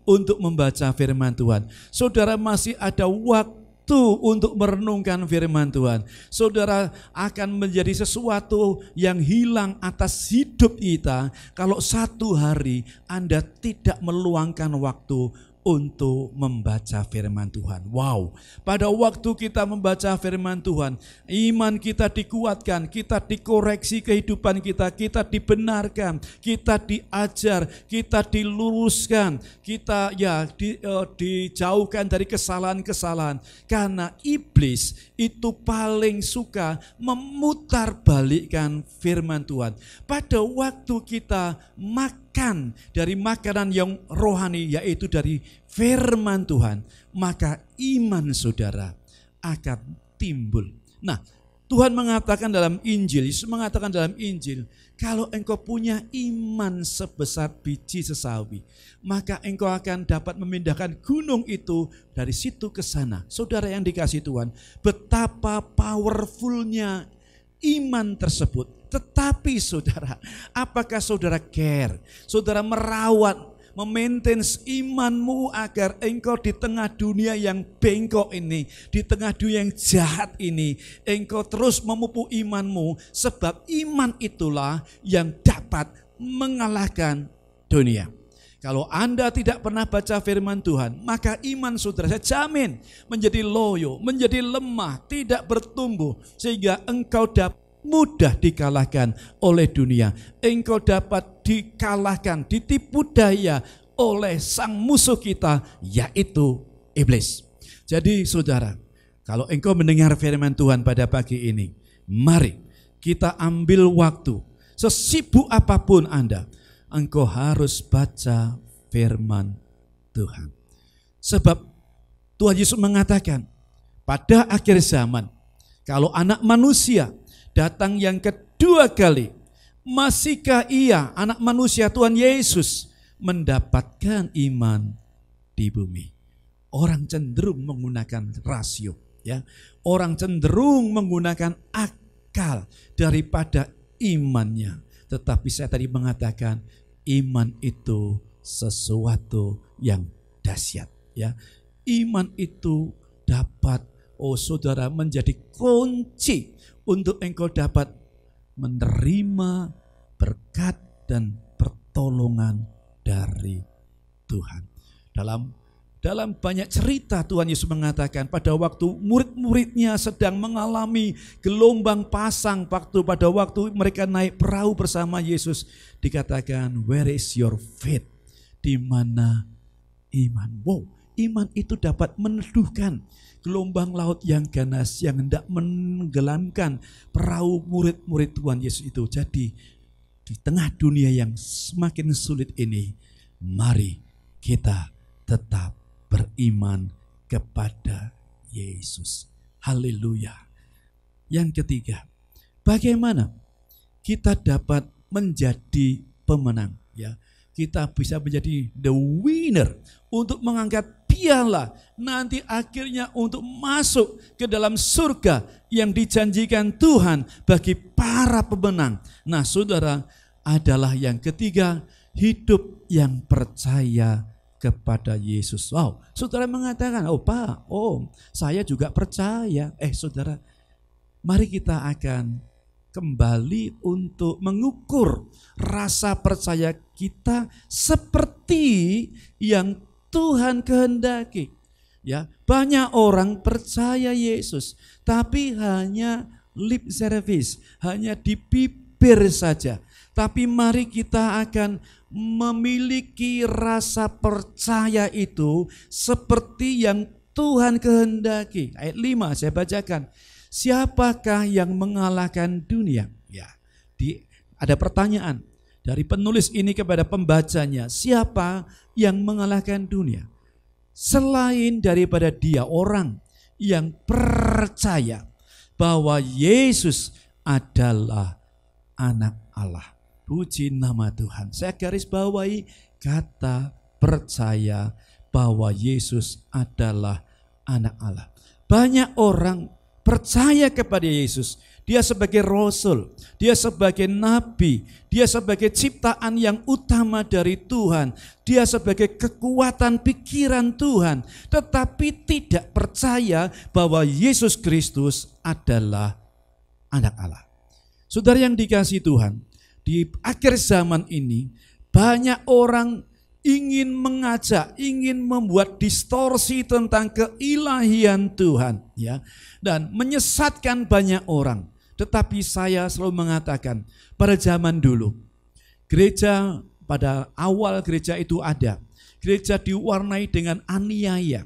untuk membaca firman Tuhan. Saudara masih ada waktu untuk merenungkan firman Tuhan. Saudara akan menjadi sesuatu yang hilang atas hidup kita kalau satu hari Anda tidak meluangkan waktu untuk membaca firman Tuhan. Wow, pada waktu kita membaca firman Tuhan, iman kita dikuatkan, kita dikoreksi kehidupan kita dibenarkan, kita diajar, kita diluruskan, kita dijauhkan dari kesalahan-kesalahan. Karena iblis itu paling suka memutarbalikkan firman Tuhan. Pada waktu kita makan dari makanan yang rohani, yaitu dari firman Tuhan, maka iman saudara akan timbul. Nah, Tuhan mengatakan dalam Injil, Yesus mengatakan dalam Injil, kalau engkau punya iman sebesar biji sesawi, maka engkau akan dapat memindahkan gunung itu dari situ ke sana. Saudara yang dikasihi Tuhan, betapa powerfulnya iman tersebut. Tetapi saudara, apakah saudara care? Saudara merawat, memaintain imanmu agar engkau di tengah dunia yang bengkok ini, di tengah dunia yang jahat ini, engkau terus memupuk imanmu, sebab iman itulah yang dapat mengalahkan dunia. Kalau Anda tidak pernah baca firman Tuhan, maka iman saudara, saya jamin, menjadi loyo, menjadi lemah, tidak bertumbuh, sehingga engkau dapat mudah dikalahkan oleh dunia. Engkau dapat dikalahkan, ditipu daya oleh sang musuh kita, yaitu iblis. Jadi saudara, kalau engkau mendengar firman Tuhan pada pagi ini, mari kita ambil waktu, sesibuk apapun Anda, engkau harus baca firman Tuhan. Sebab Tuhan Yesus mengatakan, pada akhir zaman Kalau Anak Manusia datang yang kedua kali, masihkah ia, Anak Manusia Tuhan Yesus, mendapatkan iman di bumi? Orang cenderung menggunakan rasio, ya. Orang cenderung menggunakan akal daripada imannya. Tetapi saya tadi mengatakan iman itu sesuatu yang dahsyat, ya. Iman itu dapat, saudara, menjadi kunci untuk engkau dapat menerima berkat dan pertolongan dari Tuhan. Dalam banyak cerita Tuhan Yesus mengatakan pada waktu murid-muridnya sedang mengalami gelombang pasang, pada waktu mereka naik perahu bersama Yesus, dikatakan, where is your faith? Di mana iman? Wow, iman itu dapat meneduhkan gelombang laut yang ganas yang hendak menenggelamkan perahu murid-murid Tuhan Yesus itu. Jadi di tengah dunia yang semakin sulit ini, mari kita tetap beriman kepada Yesus. Haleluya. Yang ketiga, bagaimana kita dapat menjadi pemenang, ya? Kita bisa menjadi the winner untuk mengangkat piala nanti akhirnya untuk masuk ke dalam surga yang dijanjikan Tuhan bagi para pemenang. Nah, saudara, adalah yang ketiga, hidup yang percaya kepada Yesus. Wow, saudara mengatakan, Pak, saya juga percaya. Saudara, mari kita akan kembali untuk mengukur rasa percaya kita seperti yang Tuhan kehendaki. Ya, banyak orang percaya Yesus, tapi hanya lip service, hanya di bibir saja. Tapi mari kita akan memiliki rasa percaya itu seperti yang Tuhan kehendaki. Ayat 5 saya bacakan. Siapakah yang mengalahkan dunia? Ya, ada pertanyaan dari penulis ini kepada pembacanya. Siapa yang mengalahkan dunia? Selain daripada dia orang yang percaya bahwa Yesus adalah Anak Allah. Puji nama Tuhan. Saya garis bawahi kata percaya bahwa Yesus adalah Anak Allah. Banyak orang percaya kepada Yesus. Dia sebagai rasul, dia sebagai nabi, dia sebagai ciptaan yang utama dari Tuhan, dia sebagai kekuatan pikiran Tuhan, tetapi tidak percaya bahwa Yesus Kristus adalah Anak Allah. Saudara yang dikasihi Tuhan, di akhir zaman ini banyak orang ingin mengajak, ingin membuat distorsi tentang keilahian Tuhan, ya, dan menyesatkan banyak orang. Tetapi saya selalu mengatakan, pada zaman dulu, gereja pada awal gereja itu ada, gereja diwarnai dengan aniaya.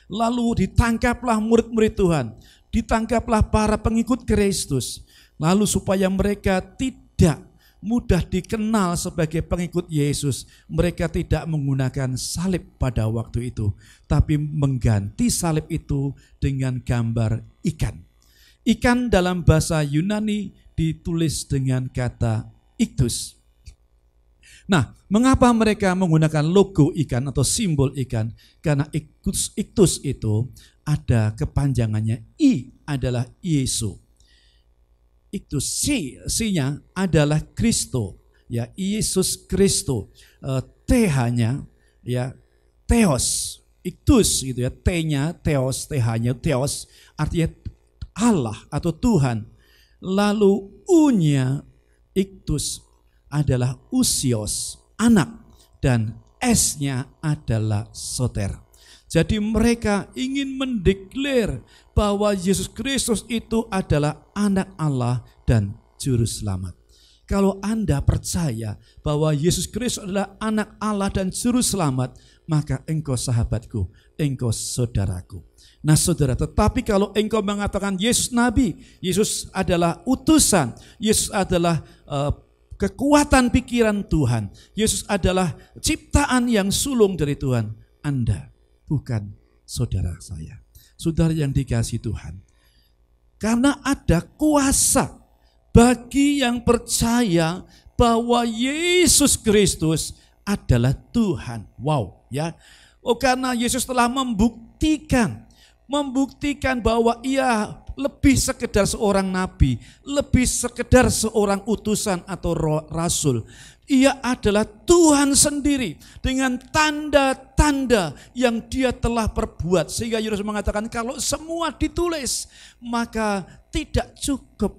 Lalu ditangkaplah murid-murid Tuhan, ditangkaplah para pengikut Kristus. Lalu supaya mereka tidak mudah dikenal sebagai pengikut Yesus, mereka tidak menggunakan salib pada waktu itu, tapi mengganti salib itu dengan gambar ikan. Ikan dalam bahasa Yunani ditulis dengan kata iktus. Nah, mengapa mereka menggunakan logo ikan atau simbol ikan? Karena iktus itu ada kepanjangannya, I adalah Yesus. Itu C-nya adalah Kristo, ya, Yesus Kristo. TH-nya ya Theos, iktus gitu ya, T-nya Theos, TH-nya Theos, artinya Allah atau Tuhan. Lalu U-nya iktus adalah Usios, anak, dan S-nya adalah soter. Jadi mereka ingin mendeklar bahwa Yesus Kristus itu adalah Anak Allah dan Juru Selamat. Kalau Anda percaya bahwa Yesus Kristus adalah Anak Allah dan Juru Selamat, maka engkau sahabatku, engkau saudaraku. Nah saudara, tetapi kalau engkau mengatakan Yesus Nabi, Yesus adalah utusan, Yesus adalah kekuatan pikiran Tuhan, Yesus adalah ciptaan yang sulung dari Tuhan, Anda bukan saudara saya. Saudara yang dikasihi Tuhan, Karena ada kuasa bagi yang percaya bahwa Yesus Kristus adalah Tuhan. Wow, ya. Oh, karena Yesus telah membuktikan bahwa ia lebih sekedar seorang nabi, lebih sekedar seorang utusan atau rasul. Ia adalah Tuhan sendiri dengan tanda-tanda yang dia telah perbuat. Sehingga Yesus mengatakan kalau semua ditulis, maka tidak cukup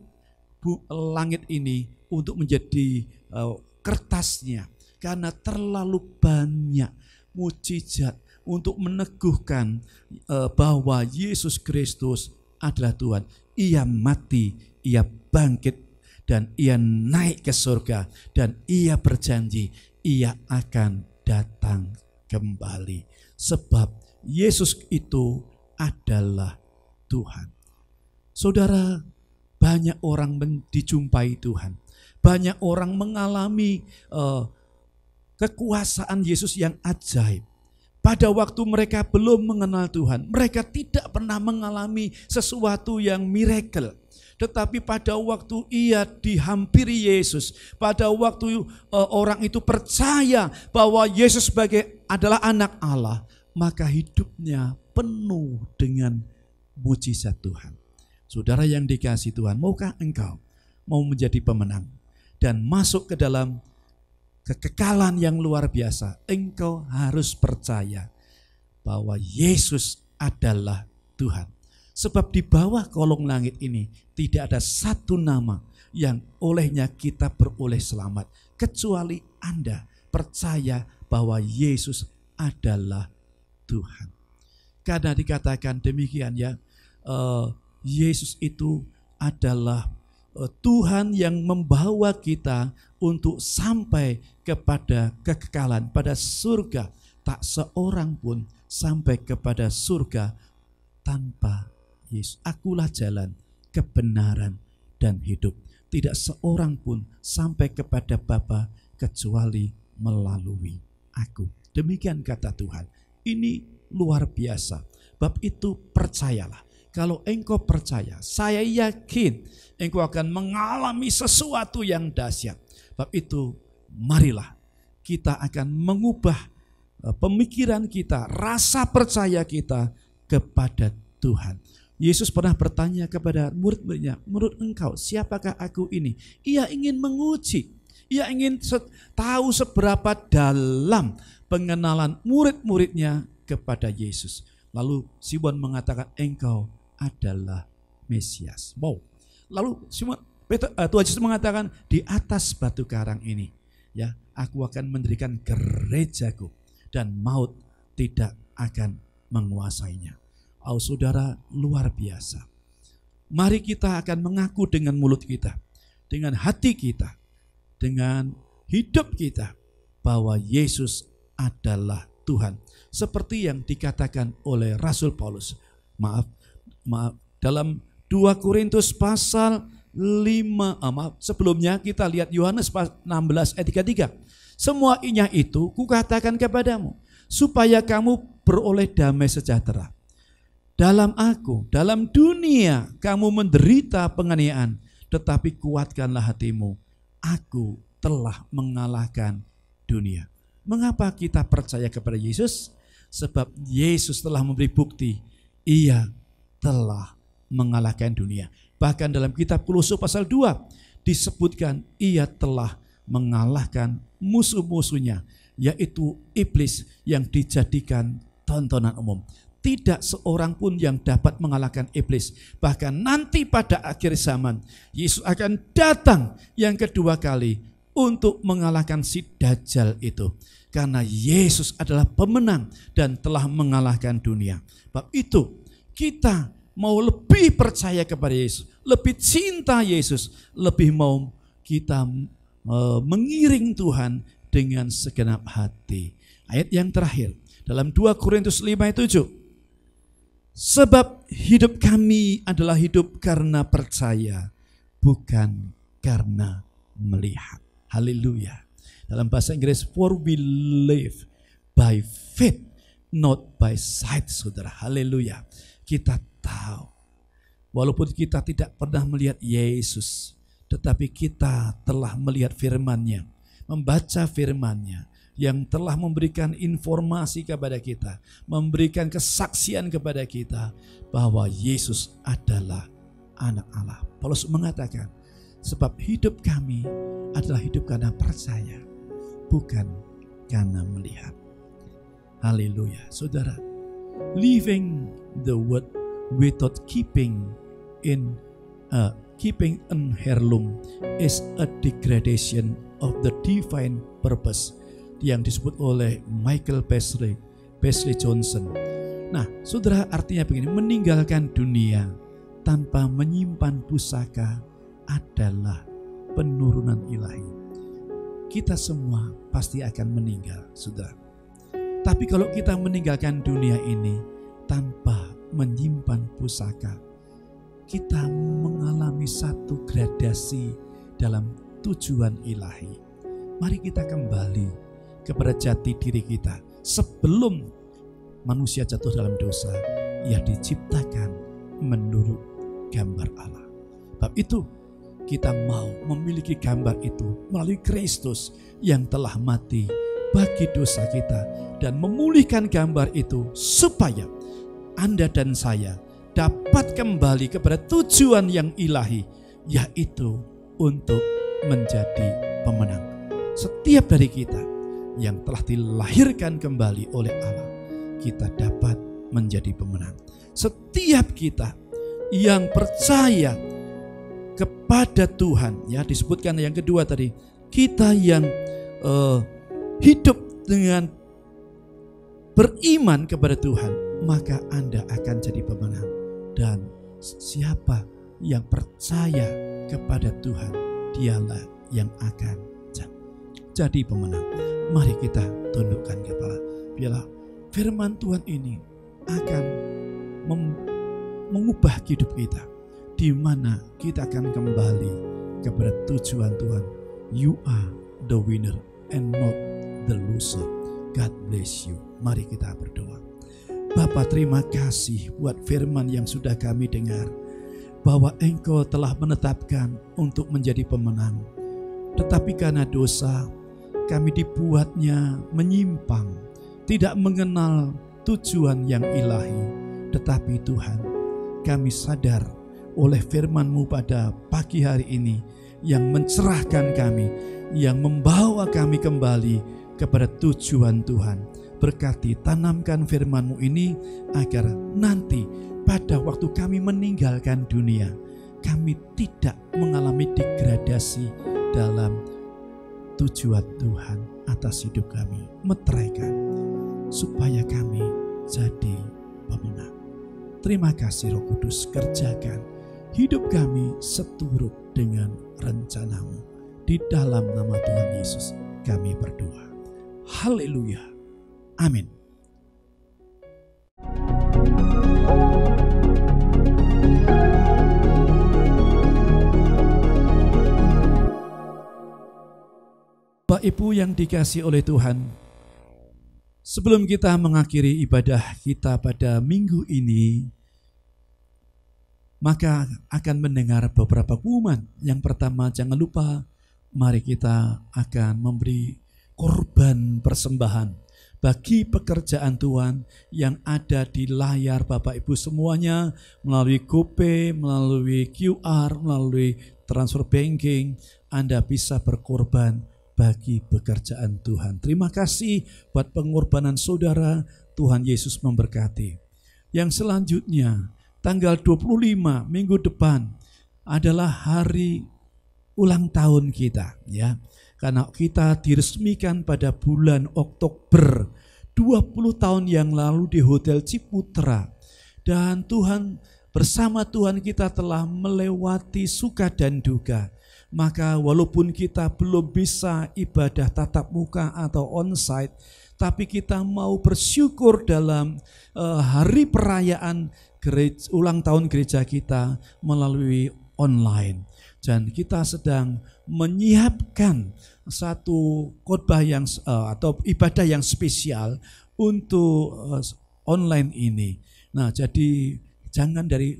langit ini untuk menjadi kertasnya. Karena terlalu banyak mujizat untuk meneguhkan bahwa Yesus Kristus adalah Tuhan. Ia mati, ia bangkit, dan ia naik ke surga, dan ia berjanji ia akan datang kembali. Sebab Yesus itu adalah Tuhan. Saudara, banyak orang dijumpai Tuhan. Banyak orang mengalami kekuasaan Yesus yang ajaib. Pada waktu mereka belum mengenal Tuhan, mereka tidak pernah mengalami sesuatu yang miracle. Tetapi pada waktu ia dihampiri Yesus, pada waktu orang itu percaya bahwa Yesus adalah anak Allah, maka hidupnya penuh dengan mujizat Tuhan. Saudara yang dikasihi Tuhan, maukah engkau mau menjadi pemenang dan masuk ke dalam kekekalan yang luar biasa? Engkau harus percaya bahwa Yesus adalah Tuhan. Sebab di bawah kolong langit ini tidak ada satu nama yang olehnya kita beroleh selamat, kecuali Anda percaya bahwa Yesus adalah Tuhan. Karena dikatakan demikian ya, Yesus itu adalah Tuhan yang membawa kita untuk sampai kepada kekekalan, pada surga. Tak seorang pun sampai kepada surga tanpa Yesus. Akulah jalan, kebenaran, dan hidup. Tidak seorang pun sampai kepada Bapa kecuali melalui aku. Demikian kata Tuhan. Ini luar biasa. Bab itu percayalah. Kalau engkau percaya, saya yakin engkau akan mengalami sesuatu yang dahsyat. Bab itu marilah kita akan mengubah pemikiran kita, rasa percaya kita kepada Tuhan. Yesus pernah bertanya kepada murid-muridnya, menurut engkau siapakah aku ini? Ia ingin menguji, ia ingin tahu seberapa dalam pengenalan murid-muridnya kepada Yesus. Lalu Simon mengatakan, engkau adalah Mesias. Wow. Lalu Tuhan Yesus mengatakan, di atas batu karang ini, ya, aku akan mendirikan gerejaku dan maut tidak akan menguasainya. Oh saudara, luar biasa. Mari kita akan mengaku dengan mulut kita, dengan hati kita, dengan hidup kita, bahwa Yesus adalah Tuhan. Seperti yang dikatakan oleh Rasul Paulus. Maaf, dalam 2 Korintus pasal 5, sebelumnya kita lihat Yohanes 16 ayat 33. Semuanya itu kukatakan kepadamu, supaya kamu beroleh damai sejahtera. Dalam aku, dalam dunia kamu menderita penganiayaan, tetapi kuatkanlah hatimu. Aku telah mengalahkan dunia. Mengapa kita percaya kepada Yesus? Sebab Yesus telah memberi bukti, ia telah mengalahkan dunia. Bahkan dalam kitab Kolose pasal 2 disebutkan ia telah mengalahkan musuh-musuhnya, yaitu iblis yang dijadikan tontonan umum. Tidak seorang pun yang dapat mengalahkan iblis. Bahkan nanti pada akhir zaman, Yesus akan datang yang kedua kali untuk mengalahkan si Dajjal itu. Karena Yesus adalah pemenang dan telah mengalahkan dunia. Sebab itu kita mau lebih percaya kepada Yesus, lebih cinta Yesus, lebih mau kita mengiring Tuhan dengan segenap hati. Ayat yang terakhir dalam 2 Korintus 5:7. Sebab hidup kami adalah hidup karena percaya, bukan karena melihat. Haleluya. Dalam bahasa Inggris, for we live by faith, not by sight, saudara. Haleluya. Kita tahu Walaupun kita tidak pernah melihat Yesus, tetapi kita telah melihat firman-Nya, membaca firman-Nya, yang telah memberikan informasi kepada kita, memberikan kesaksian kepada kita bahwa Yesus adalah anak Allah. Paulus mengatakan, sebab hidup kami adalah hidup karena percaya, bukan karena melihat. Haleluya. Saudara, living the word without keeping in heirloom is a degradation of the divine purpose, yang disebut oleh Michael Beasley Johnson. Nah, saudara, artinya begini, meninggalkan dunia tanpa menyimpan pusaka adalah penurunan ilahi. Kita semua pasti akan meninggal, saudara. Tapi kalau kita meninggalkan dunia ini tanpa menyimpan pusaka, kita mengalami satu gradasi dalam tujuan ilahi. Mari kita kembali kepada jati diri kita. Sebelum manusia jatuh dalam dosa, ia diciptakan menurut gambar Allah. Sebab itu kita mau memiliki gambar itu melalui Kristus yang telah mati bagi dosa kita, dan memulihkan gambar itu supaya Anda dan saya dapat kembali kepada tujuan yang ilahi, yaitu untuk menjadi pemenang. Setiap dari kita yang telah dilahirkan kembali oleh Allah, kita dapat menjadi pemenang. Setiap kita yang percaya kepada Tuhan, ya disebutkan yang kedua tadi, kita yang hidup dengan beriman kepada Tuhan, maka Anda akan jadi pemenang. Dan siapa yang percaya kepada Tuhan, dialah yang akan jadi pemenang. Mari kita tundukkan kepala. Biarlah firman Tuhan ini akan mengubah hidup kita, di mana kita akan kembali kepada tujuan Tuhan. You are the winner and not the loser. God bless you. Mari kita berdoa. Bapa, terima kasih buat firman yang sudah kami dengar, bahwa Engkau telah menetapkan untuk menjadi pemenang. Tetapi karena dosa, kami dibuatnya menyimpang, tidak mengenal tujuan yang ilahi. Tetapi Tuhan, kami sadar oleh firman-Mu pada pagi hari ini, yang mencerahkan kami, yang membawa kami kembali kepada tujuan Tuhan. Berkati, tanamkan firman-Mu ini, agar nanti pada waktu kami meninggalkan dunia, kami tidak mengalami degradasi dalam tujuan Tuhan atas hidup kami. Meteraikan supaya kami jadi pemenang. Terima kasih Roh Kudus, kerjakan hidup kami seturut dengan rencana-Mu. Di dalam nama Tuhan Yesus kami berdoa. Haleluya. Amin. Bapak Ibu yang dikasihi oleh Tuhan, sebelum kita mengakhiri ibadah kita pada minggu ini, maka akan mendengar beberapa pengumuman. Yang pertama, jangan lupa, mari kita akan memberi korban persembahan bagi pekerjaan Tuhan yang ada di layar Bapak Ibu semuanya, melalui GoPay, melalui QR, melalui transfer banking. Anda bisa berkorban bagi pekerjaan Tuhan. Terima kasih buat pengorbanan saudara. Tuhan Yesus memberkati. Yang selanjutnya, tanggal 25 minggu depan adalah hari ulang tahun kita, ya. Karena kita diresmikan pada bulan Oktober 20 tahun yang lalu di Hotel Ciputra. Dan Tuhan, bersama Tuhan kita telah melewati suka dan duka. Maka walaupun kita belum bisa ibadah tatap muka atau onsite, tapi kita mau bersyukur dalam hari perayaan ulang tahun gereja kita melalui online. Dan kita sedang menyiapkan satu khotbah yang atau ibadah yang spesial untuk online ini. Nah, jadi jangan dari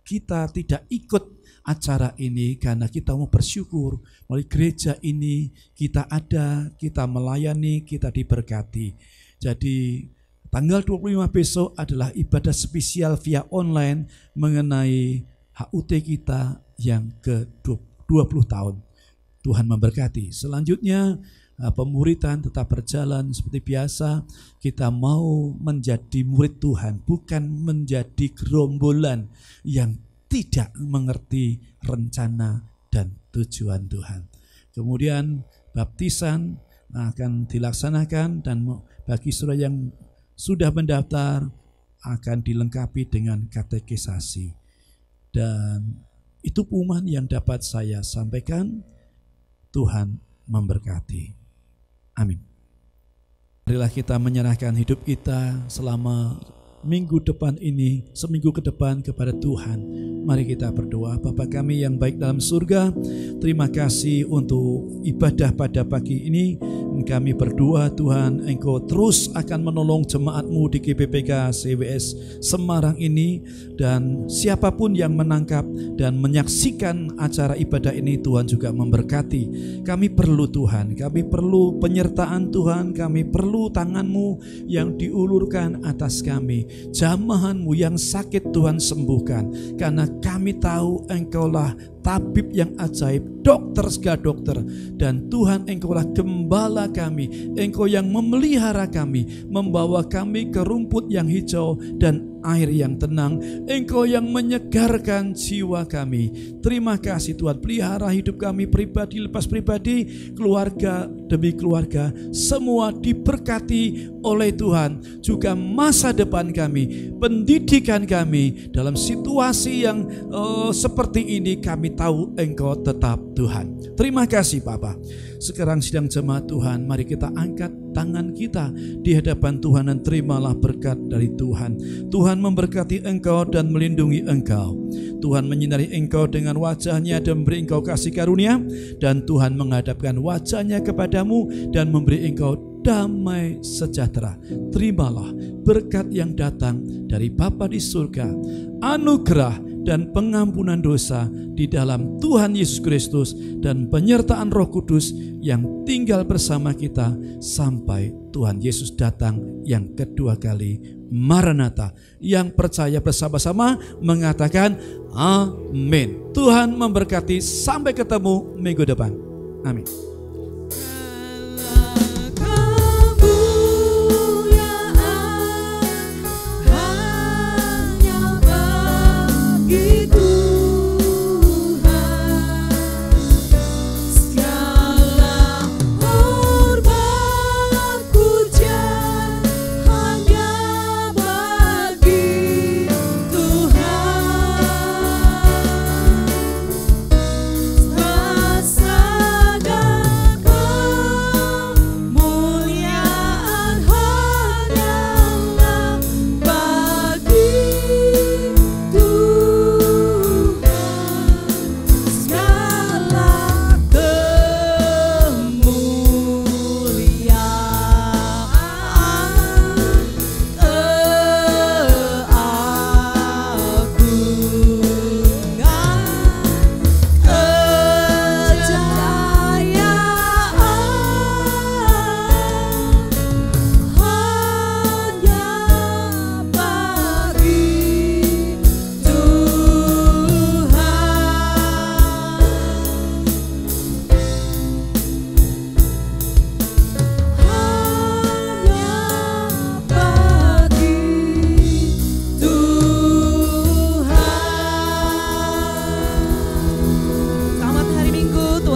kita tidak ikut acara ini karena kita mau bersyukur melalui gereja ini kita ada, kita melayani, kita diberkati. Jadi tanggal 25 besok adalah ibadah spesial via online mengenai HUT kita yang ke-20 tahun. Tuhan memberkati. Selanjutnya pemuridan tetap berjalan seperti biasa. Kita mau menjadi murid Tuhan, bukan menjadi gerombolan yang tidak mengerti rencana dan tujuan Tuhan. Kemudian baptisan akan dilaksanakan dan bagi saudara yang sudah mendaftar akan dilengkapi dengan katekisasi. Dan itu pengumuman yang dapat saya sampaikan. Tuhan memberkati. Amin. Marilah kita menyerahkan hidup kita selama minggu depan ini, seminggu ke depan kepada Tuhan. Mari kita berdoa. Bapa kami yang baik dalam surga, terima kasih untuk ibadah pada pagi ini. Kami berdoa Tuhan, Engkau terus akan menolong jemaat-Mu di GPPK CWS Semarang ini, dan siapapun yang menangkap dan menyaksikan acara ibadah ini, Tuhan juga memberkati. Kami perlu Tuhan, kami perlu penyertaan Tuhan, kami perlu tangan-Mu yang diulurkan atas kami. Jamahan-Mu yang sakit Tuhan sembuhkan, karena kami tahu Engkaulah tabib yang ajaib, dokter segala dokter, dan Tuhan Engkaulah gembala kami, Engkau yang memelihara kami, membawa kami ke rumput yang hijau dan air yang tenang, Engkau yang menyegarkan jiwa kami. Terima kasih Tuhan, pelihara hidup kami pribadi lepas pribadi, keluarga demi keluarga, semua diberkati oleh Tuhan. Juga masa depan kami, pendidikan kami dalam situasi yang seperti ini, kami tahu Engkau tetap Tuhan. Terima kasih Bapa. Sekarang sidang jemaat Tuhan, mari kita angkat tangan kita di hadapan Tuhan dan terimalah berkat dari Tuhan. Tuhan memberkati engkau dan melindungi engkau. Tuhan menyinari engkau dengan wajahnya dan memberi engkau kasih karunia, dan Tuhan menghadapkan wajahnya kepadamu dan memberi engkau damai sejahtera. Terimalah berkat yang datang dari Bapa di surga, anugerah dan pengampunan dosa di dalam Tuhan Yesus Kristus, dan penyertaan Roh Kudus yang tinggal bersama kita sampai Tuhan Yesus datang yang kedua kali. Maranatha. Yang percaya bersama-sama mengatakan amin. Tuhan memberkati. Sampai ketemu minggu depan. Amin.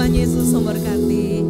Yesus memberkati.